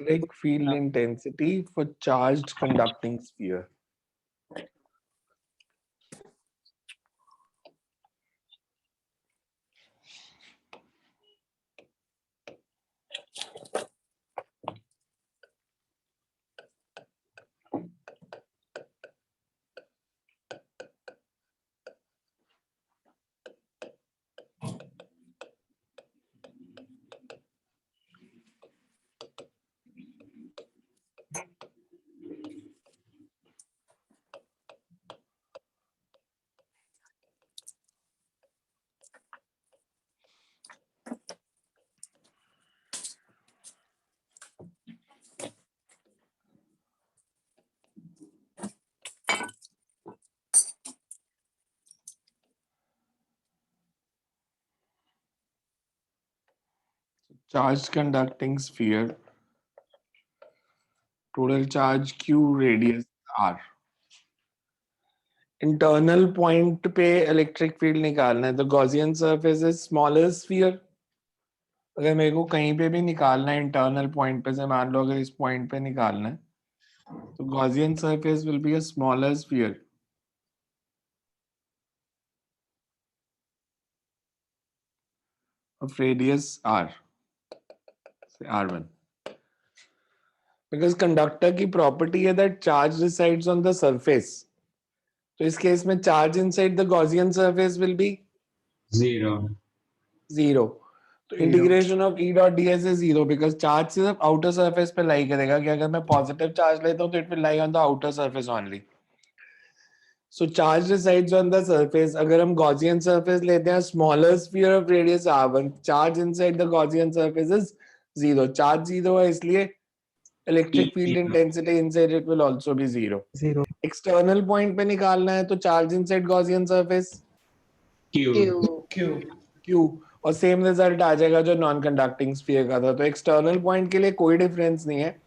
Electric field intensity for charged conducting sphere. Charged conducting sphere, total charge Q, radius R. Internal point पे electric field निकालना है तो Gaussian surface is smaller sphere. अगर मेरे को कहीं पे भी निकालना है इंटरनल पॉइंट पे से, मान लो अगर इस पॉइंट पे निकालना है तो Gaussian surface will be a smaller sphere of radius r, say r1. Because conductor की प्रॉपर्टी है that charge resides on the surface, तो इस केस में charge inside the Gaussian surface will be zero. Zero. तो integration of E dot D S is zero because charge सिर्फ outer surface पे lie करेगा कि अगर मैं पॉजिटिव चार्ज लेता हूँ तो it will lie on the outer surface only. So charge resides on the surface. अगर हम गॉसियन सरफेस लेते हैं smaller sphere of radius r1, charge inside the Gaussian surface is zero. Charge zero है इसलिए electric field intensity inside it will also be zero. External point पे निकालना है तो charge inside Gaussian surface Q, और same result आ जाएगा जो non conducting sphere का था. तो एक्सटर्नल पॉइंट के लिए कोई डिफरेंस नहीं है.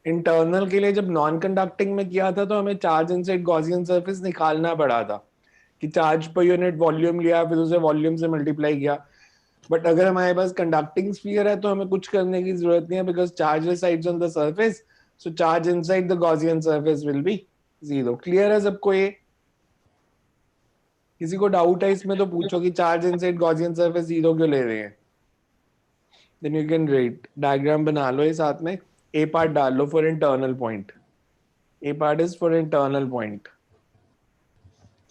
इंटरनल के लिए जब नॉन कंडक्टिंग में किया था तो हमें चार्ज इनसाइड गॉसियन सरफेस निकालना पड़ा था कि चार्ज पर यूनिट वॉल्यूम लिया फिर उसे वॉल्यूम से मल्टीप्लाई किया. बट अगर हमारे पास कंडक्टिंग स्फीयर है तो हमें कुछ करने की जरूरत नहीं है because charge resides on the surface. So charge inside the Gaussian surface will be zero. Clear है सबको ये? किसी को डाउट है इसमें तो पूछो कि charge inside Gaussian surface zero क्यों ले रहे हैं. Then you can write, diagram बना लो ये साथ में. ए पार्ट डाल लो for internal point. A part is for internal point,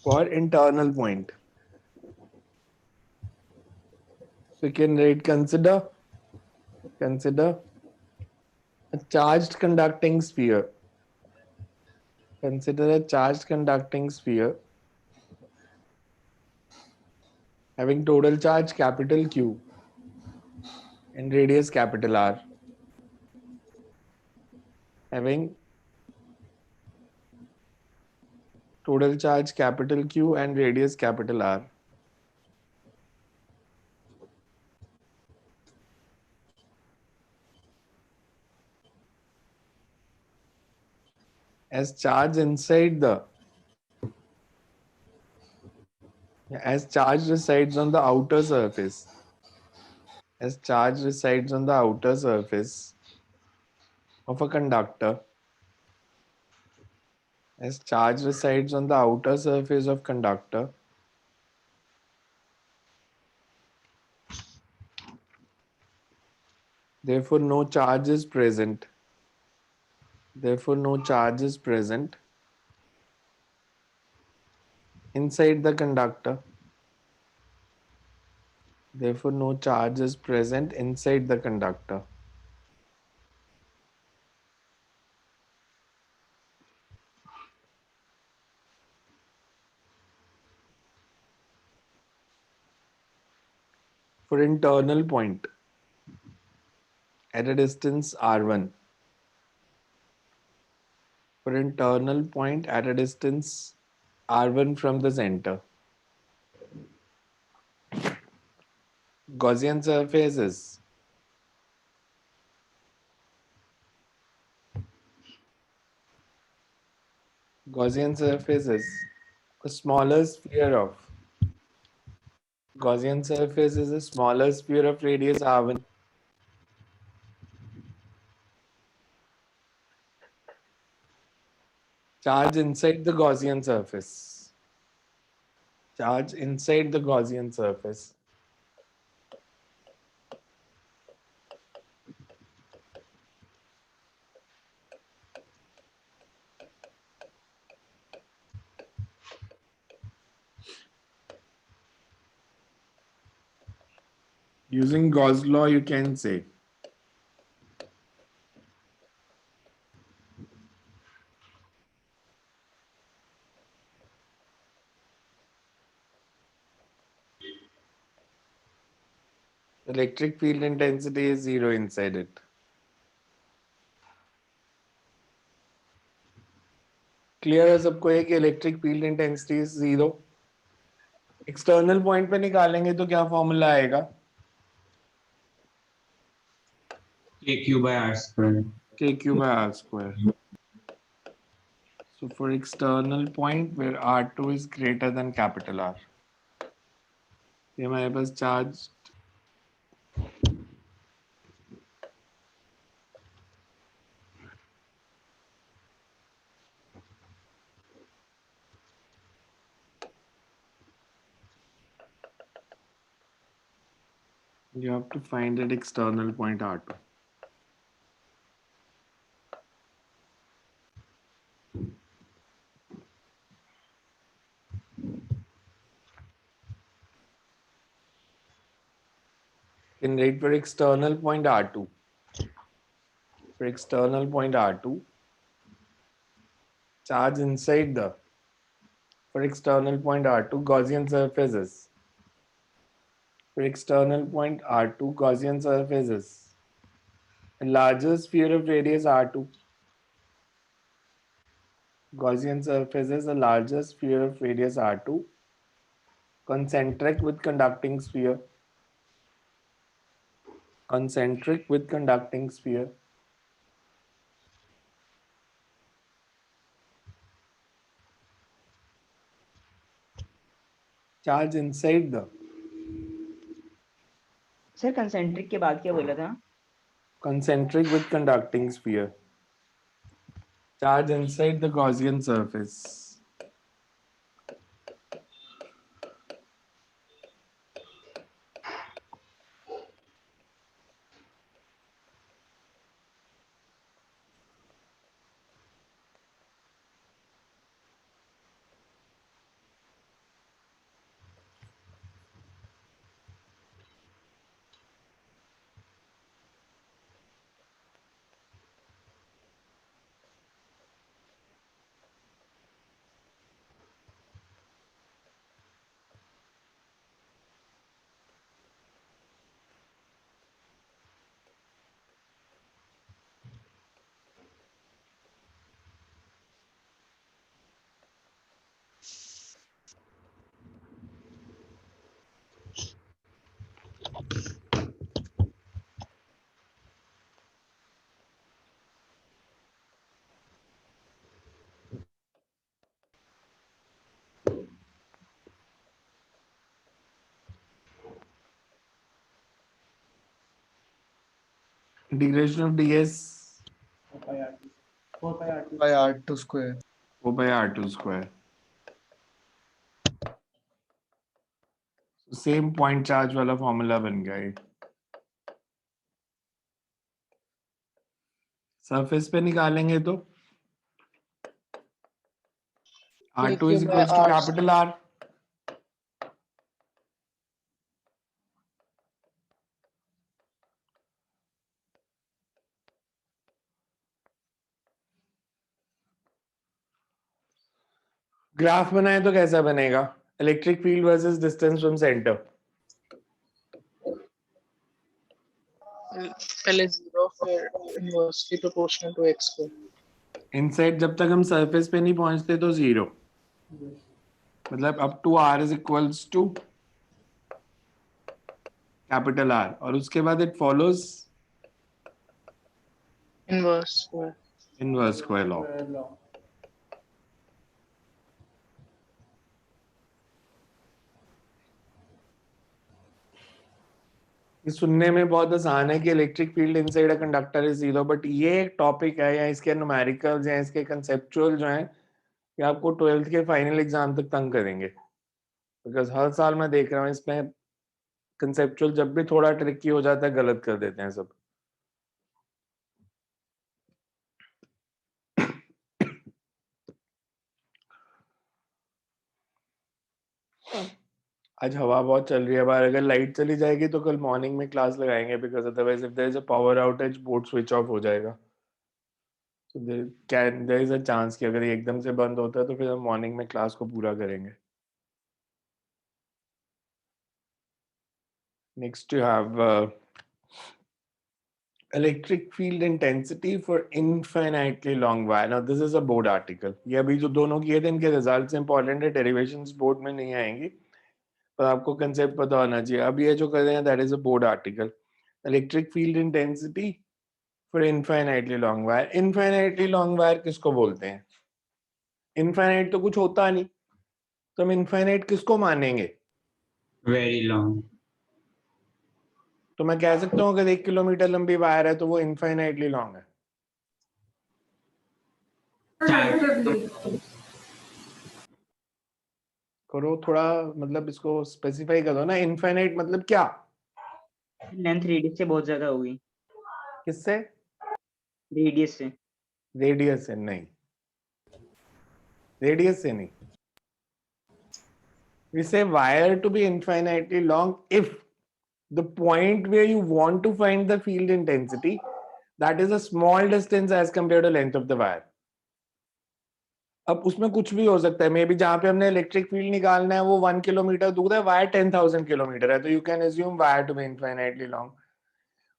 for internal point. So you can write consider a charged conducting sphere. Consider a charged conducting sphere having total charge capital Q and radius capital R. Having total charge capital Q and radius capital R. As charge inside the as charge resides on the outer surface. As charge resides on the outer surface of a conductor. As charge resides on the outer surface of conductor. Therefore, no charge is present. Therefore, no charge is present inside the conductor. Therefore, no charge is present inside the conductor. For internal point at a distance r1. For internal point at a distance r1 from the center. Gaussian surfaces. Gaussian surfaces. A smaller sphere of. Gaussian surface is a smaller sphere of radius r1. Charge inside the Gaussian surface. Charge inside the Gaussian surface. Using Gauss law, you can say electric field intensity is zero inside it. Clear है सबको ये कि electric field intensity is zero. External point पे निकालेंगे तो क्या formula आएगा? KQ by R square. KQ by R square. So for external point where R2 is greater than capital R, ये हमारे पास charge you have to find an external point R2. In rate for external point R2. For external point R2, charge inside the, for external point R2, Gaussian surfaces. For external point R2, Gaussian surfaces. A larger sphere of radius R2. Gaussian surfaces a larger sphere of radius R2, concentric with conducting sphere. Concentric with conducting sphere. Charge inside the. Sir concentric के बाद क्या बोला था? Concentric with conducting sphere. Charge inside the Gaussian surface. Integration of ds 4 by R2 square. 4 by R2 square. So same point charge वाला formula बन गया ये. Surface पे निकालेंगे तो R2 is equals to capital R. Graph बनाए तो कैसा बनेगा? Electric field versus distance from centre. पहले 0 फिर इनवर्सली प्रोपोर्शनल टू x को. इनसाइड जब तक हम सरफेस पे नहीं पहुंचते तो 0. मतलब up to R is equals to capital R और उसके बाद it follows inverse square law. ये सुनने में बहुत आसान है कि electric field inside a conductor is zero, but ये एक टॉपिक है या इसके न्यूमेरिकल्स या इसके कंसेप्चुअल जो हैं कि आपको 12th के फाइनल एग्जाम तक तंग करेंगे, बिकॉज हर साल मैं देख रहा हूँ इसमें कंसेप्चुअल जब भी थोड़ा ट्रिकी हो जाता है गलत कर देते हैं सब। आज हवा बहुत चल रही है बाहर, अगर लाइट चली जाएगी तो कल मॉर्निंग में क्लास लगाएंगे, because otherwise if there is a power outage board switch off हो जाएगा। तो देयर इज अ चांस कि अगर ये एकदम से बंद होता है तो फिर हम मॉर्निंग में क्लास को पूरा करेंगे। Next you have electric field intensity for infinitely long wire. Now this is a board article. ये अभी जो दोनों किए थे इनके रिजल्ट्स इंपॉर्टेंट है, डेरिवेशंस बोर्ड में नहीं आएंगी, पर आपको कंसेप्ट पता होना चाहिए। अब ये जो कर रहे हैं that is a board article, electric field intensity for infinitely long wire. Infinitely long wire किसको बोलते हैं? इनफाइनाइट तो कुछ होता नहीं, तो हम इनफाइनाइट किसको मानेंगे? Very long. तो मैं कह सकता हूँ अगर 1 किलोमीटर लंबी वायर है तो वो इनफाइनाइटली लॉन्ग है। करो थोड़ा, मतलब इसको स्पेसिफाई करो ना, इनफाइनाइट मतलब क्या? लेंथ रेडियस से बहुत ज्यादा होगी। किससे? रेडियस से। रेडियस से नहीं, रेडियस से नहीं। We say wire to be infinitely long if the point where you want to find the field intensity, that is a small distance as compared to length of the wire. अब उसमें कुछ भी हो सकता है, may be जहां पे हमने इलेक्ट्रिक फील्ड निकालना है वो 1 किलोमीटर दूर है, वायर 10,000 किलोमीटर है, तो you can assume wire to be infinitely long.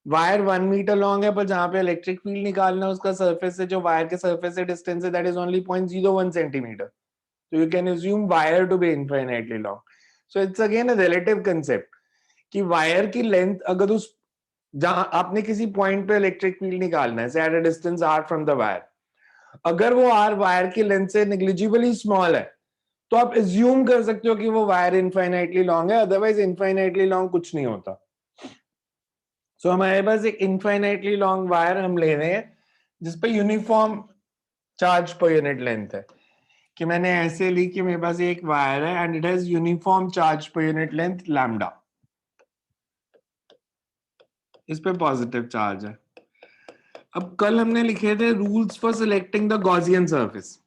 Wire 1 metre long है, पर जहां पे इलेक्ट्रिक फील्ड निकालना है उसका सरफेस से जो वायर के सरफेस से डिस्टेंस है दैट इज ओनली 0.01 सेंटीमीटर, तो you can assume wire to be infinitely long. So it's again a relative concept कि वायर की लेंथ अगर उस जहां आपने किसी पॉइंट पे इलेक्ट्रिक फील्ड निकालना है at a distance r from the wire, अगर वो r वायर की लेंथ से नेग्लिजिबली स्मॉल है तो आप एज्यूम कर सकते हो कि वो वायर इनफाइनाइटली लॉन्ग है, अदरवाइज इनफाइनाइटली लॉन्ग कुछ नहीं होता। सो हमारे पास एक इनफाइनाइटली लॉन्ग वायर हम ले रहे हैं जिसपे uniform charge per unit length है, कि मैंने ऐसे ली कि मेरे पास एक वायर है and it has uniform charge per unit length lambda, इस पे पॉजिटिव चार्ज है। अब कल हमने लिखे थे rules for selecting the Gaussian surface.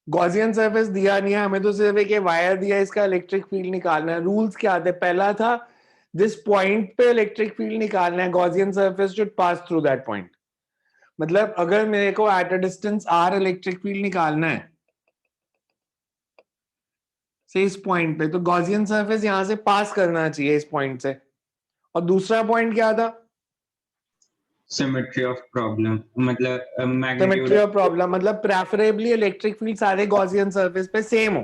Gaussian surface दिया नहीं है हमें, तो सिर्फ एक वायर दिया, इसका इलेक्ट्रिक फील्ड निकालना है। रूल्स क्या थे? पहला था जिस पॉइंट पे इलेक्ट्रिक फील्ड निकालना है Gaussian surface should pass through that point. मतलब अगर मेरे को at a distance r electric field निकालना है से इस पॉइंट पे, तो गॉसियन सरफेस यहां से पास करना चाहिए इस पॉइंट से। और दूसरा पॉइंट क्या था? Symmetry of problem. मतलब सिमेट्री magnitude. ऑफ प्रॉब्लम, मतलब प्रेफरेबली इलेक्ट्रिक फील्ड सारे गॉसियन सरफेस पे सेम हो।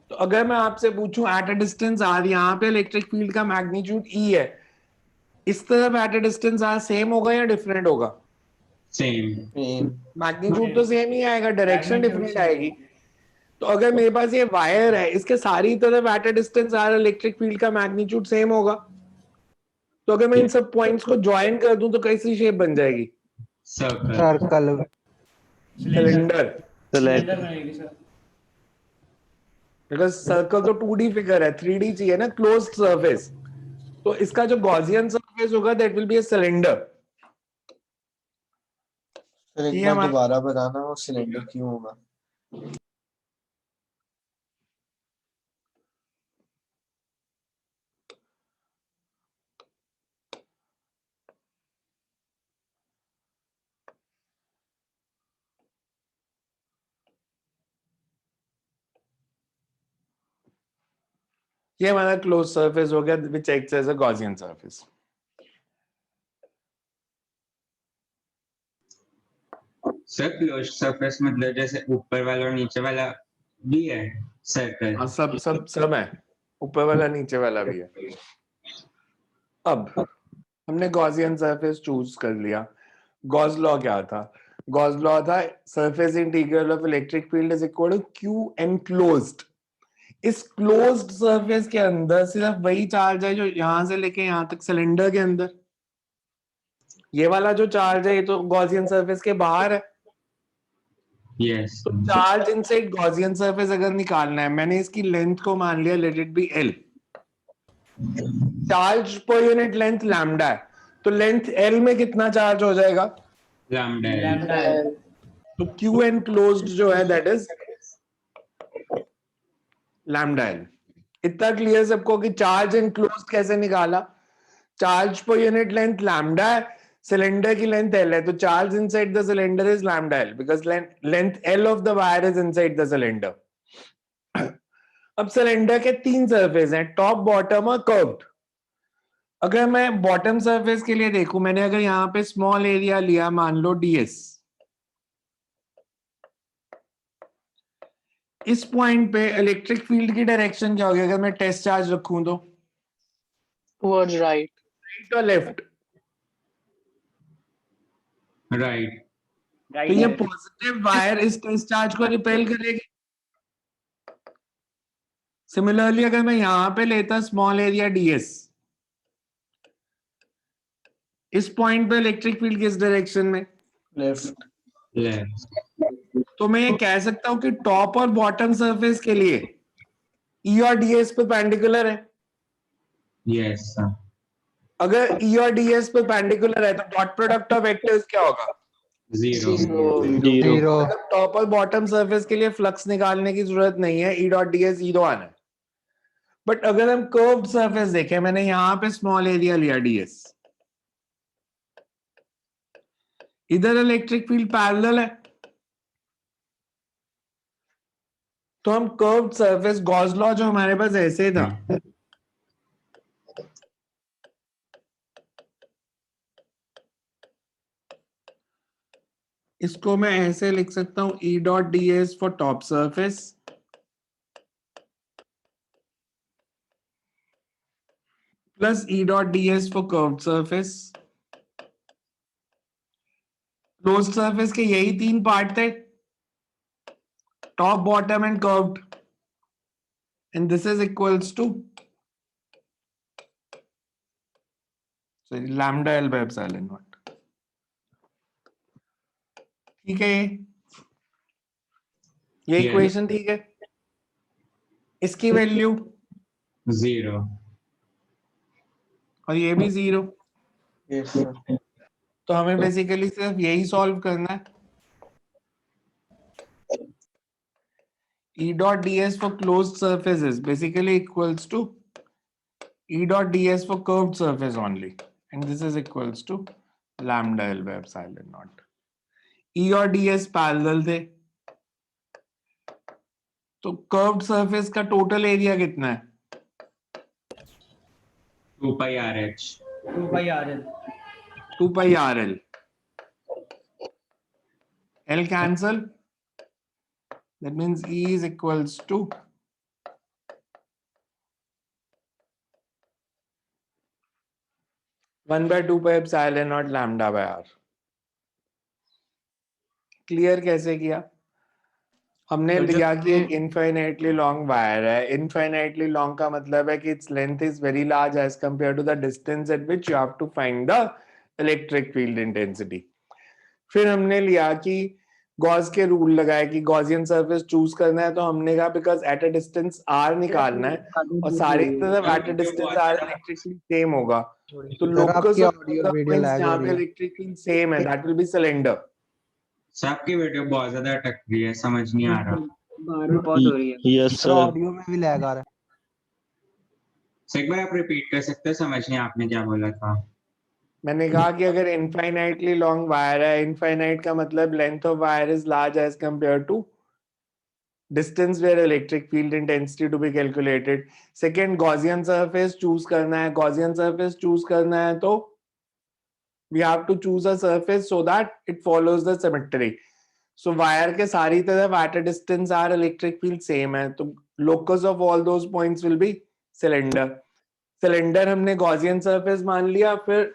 तो अगर मैं आपसे पूछूं एट अ डिस्टेंस r, यहाँ पे इलेक्ट्रिक फील्ड का मैग्नीट्यूड E है, इस तरफ at a distance r same होगा या डिफरेंट होगा? Same. मैग्नीट्यूड तो सेम ही आएगा, डायरेक्शन डिफरेंट आएगी। तो अगर मेरे पास ये वायर है, इसके सारी तरफ at a distance r electric field का मैग्नीट्यूड सेम होगा। तो अगर मैं इन सब पॉइंट्स को ज्वाइन कर दूं तो कैसी शेप बन जाएगी? Circle. Circle cylinder. सिलेंडर बनेगी सर। बिकॉज सर्कल तो 2D फिगर है, 3D चाहिए ना, क्लोज्ड सरफेस। तो इसका जो गॉसियन सरफेस होगा that will be a cylinder. फिर एक ये बार हमारा दोबारा बताना वो सिलेंडर क्यों होगा? ये हमारा क्लोज सरफेस हो गया which acts as a Gaussian surface. Sir, closed surface मतलब जैसे ऊपर वाला और नीचे वाला भी है सर्कल। हाँ, सब सब सब है, ऊपर वाला नीचे वाला भी है। अब हमने गॉसियन सरफेस चूज कर लिया। गॉस लॉ क्या था? गॉस लॉ था surface integral of electric field is equal to Q enclosed. इस क्लोज्ड सरफेस के अंदर सिर्फ वही चार्ज है जो यहां से लेके यहां तक सिलेंडर के अंदर। ये वाला जो चार्ज है ये तो गॉसियन सरफेस के बाहर है। यस तो चार्ज इनसाइड गॉसियन सरफेस अगर निकालना है, मैंने इसकी लेंथ को मान लिया let it be L, charge per unit length lambda है, तो लेंथ एल में कितना चार्ज हो जाएगा? लैम्डा लैम्डा तो क्यू एन क्लोज्ड जो है दैट इज लैम्डा एल। इतना क्लियर सबको कि चार्ज एनक्लोज्ड कैसे निकाला? Charge per unit length lambda है, सिलेंडर की लेंथ एल है, तो charge inside the cylinder is lambda L because length L of the wire is inside the cylinder. अब सिलेंडर के तीन सरफेस हैं, टॉप, बॉटम और कर्व्ड। अगर मैं बॉटम सरफेस के लिए देखूं, मैंने अगर यहां पे स्मॉल एरिया लिया, मान लो ds, इस पॉइंट पे इलेक्ट्रिक फील्ड की डायरेक्शन क्या होगी अगर मैं टेस्ट चार्ज रखूं तो? Towards right. राइट और लेफ्ट? राइट तो ये राइट पॉजिटिव वायर इस टेस्ट चार्ज को रिपेल करेगी। सिमिलरली अगर मैं यहां पे लेता स्मॉल एरिया ds, इस पॉइंट पे इलेक्ट्रिक फील्ड किस डायरेक्शन में? लेफ्ट। लेफ्ट तो मैं ये कह सकता हूं कि टॉप और बॉटम सरफेस के लिए E और ds परपेंडिकुलर है। यस अगर E और ds परपेंडिकुलर है तो डॉट प्रोडक्ट ऑफ वेक्टर्स क्या होगा? Zero zero. मतलब टॉप और बॉटम सरफेस के लिए फ्लक्स निकालने की जरूरत नहीं है, E डॉट ds जीरो आना है। बट अगर हम कर्व्ड सरफेस देखें, मैंने यहां पे स्मॉल एरिया लिया ds, इधर इलेक्ट्रिक फील्ड पैरेलल है, तो हम कर्व्ड सरफेस, गॉस लॉ जो हमारे पास ऐसे था, इसको मैं ऐसे लिख सकता हूं, E dot ds for top surface plus E dot ds for curved surface. Closed surface के यही तीन पार्ट थे, top, bottom and curved, and this is equals to lambda L by epsilon naught. ठीक है, ये Yes. इक्वेशन ठीक है। इसकी वैल्यू जीरो और ये भी जीरो, यस सर। तो हमें बेसिकली सिर्फ यही सॉल्व करना है। E dot ds for closed surface is basically equals to E dot ds for curved surface only, and this is equals to lambda L by epsilon naught. E और ds parallel थे, तो curved surface का total area कितना है? 2 pi RH 2 pi RL 2 pi RL, L cancel, that means E is equals to 1 by 2 pi epsilon naught lambda by r। Clear कैसे किया? हमने लिया कि एक इनफाइनाइटली लॉन्ग वायर है, इनफाइनाइटली लॉन्ग का मतलब है कि its length is very large as compare to the distance at which you have to find the electric field intensity. फिर हमने लिया कि गॉस के रूल लगाए कि गॉसियन सरफेस चूज करना है, तो हमने कहा because at a distance r निकालना है और सारी तरफ at a distance r electric field same होगा, तो लोकस ऑफ द पॉइंट्स जहां पे इलेक्ट्रिक फील्ड सेम है that will be cylinder. Sir आपकी वीडियो बहुत ज्यादा अटक रही है, समझ नहीं आ रहा। बार में बहुत हो रही है। Yes sir sir. ऑडियो में भी लैग आ रहा है। सर एक बार आप रिपीट कर सकते हैं, समझ नहीं आपने क्या बोला था। मैंने कहा कि अगर इनफाइनाइटली लॉन्ग वायर है, इनफाइनाइट का मतलब length of wire is large as compare to distance where electric field intensity to be calculated. Second, Gaussian surface choose करना है, गॉसियन सरफेस चूज करना है तो we have to choose a surface so that it follows the symmetry. So wire के सारी तरफ at a distance r electric field same है, तो locus of all those points will be cylinder. Cylinder हमने Gaussian surface मान लिया, फिर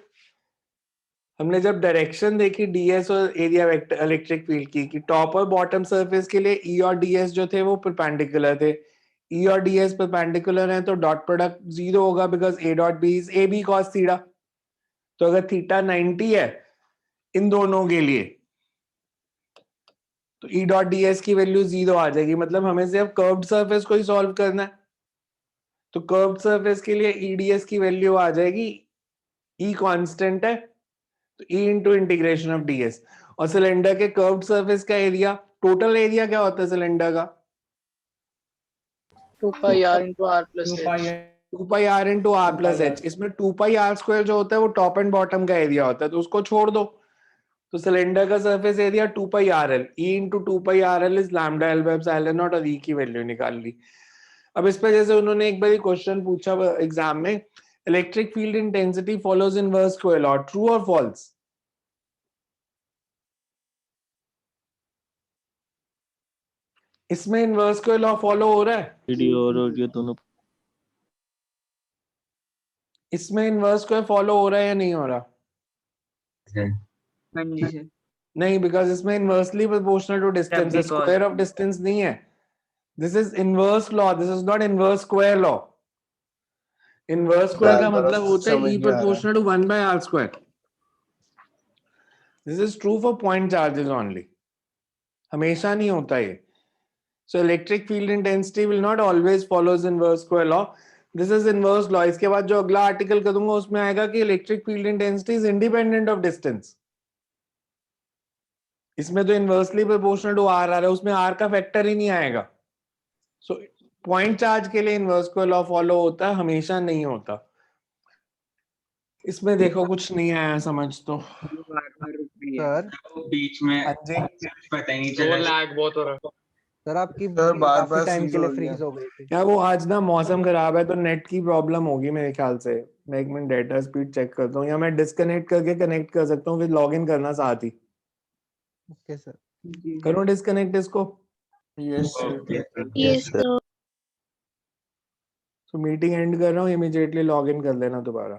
हमने जब डायरेक्शन देखी ds और एरिया वेक्टर इलेक्ट्रिक फील्ड की कि टॉप और बॉटम सरफेस के लिए E और ds जो थे वो परपेंडिकुलर थे, E और ds परपेंडिकुलर हैं तो डॉट प्रोडक्ट जीरो होगा because a dot b is ab cos theta. तो अगर थीटा 90 है इन दोनों के लिए तो ई डॉट डी एस की वैल्यू 0 आ जाएगी, मतलब हमें सिर्फ कर्व्ड सरफेस को ही सॉल्व करना है। तो कर्व्ड सरफेस के लिए ई डी एस की वैल्यू आ जाएगी, ई कांस्टेंट है तो E into integration of D S. और सिलेंडर के कर्व्ड सरफेस का एरिया, टोटल एरिया क्या होता है सिलेंडर का? 2 pi r into r plus h. 2 pi r into r plus h। इसमें 2 pi r स्क्वायर जो होता है वो टॉप एंड बॉटम का एरिया होता है, तो उसको छोड़ दो। तो सिलेंडर का surface area 2 pi rl, e into 2 pi rl is lambda l by epsilon naught, और e की वैल्यू निकाल ली। अब इस पे जैसे उन्होंने एक बार क्वेश्चन पूछा एग्जाम में, electric field intensity follows inverse square law, true और फॉल्स? इसमें इनवर्स स्क्वायर लॉ फॉलो हो रहा है? ये दोनों इसमें इनवर्स स्क्वायर फॉलो हो रहा है या नहीं हो रहा? हाँ जी सर। नहीं, बिकॉज इसमें इनवर्सली प्रोपोर्शनल टू डिस्टेंस है, because- स्क्वायर ऑफ डिस्टेंस नहीं है। This is inverse law, this is not inverse square law. Inverse square का मतलब होता है E proportional to 1 by r square. This is true for point charges only, हमेशा नहीं होता ये। So electric field intensity will not always follows inverse square law, this is inverse law. इसके बाद जो अगला आर्टिकल करूंगा उसमें आएगा कि electric field intensity is independent of distance. इसमें तो इनवर्सली प्रोपोर्शनल टू आर आ रहा है, उसमें आर का फैक्टर ही नहीं आएगा। सो पॉइंट चार्ज के लिए इनवर्स स्क्वायर लॉ फॉलो होता है, हमेशा नहीं होता। इसमें देखो कुछ नहीं आया समझ तो। बार-बार रुक रही है। सर बीच में हाँ जी। पता ही नहीं वो चला। लैग बहुत हो रहा है। सर आपकी सर, बार-बार काफी टाइम freeze के लिए हो रही है। फ्रीज हो गई थी। यार वो आज ना मौसम खराब है तो नेट की प्रॉब्लम होगी मेरे ख्याल से। मैं एक मिनट डेटा स्पीड चेक करता हूँ, या मैं डिस्कनेक्ट करके कनेक्ट कर सकता हूँ, फिर लॉग इन करना साथ ही। Okay sir. जी। करो डिस्कनेक्ट इसको। Yes, sir. Yes, sir. तो मीटिंग एंड कर रहा हूँ, इमीडिएटली लॉग इन कर लेना दोबारा।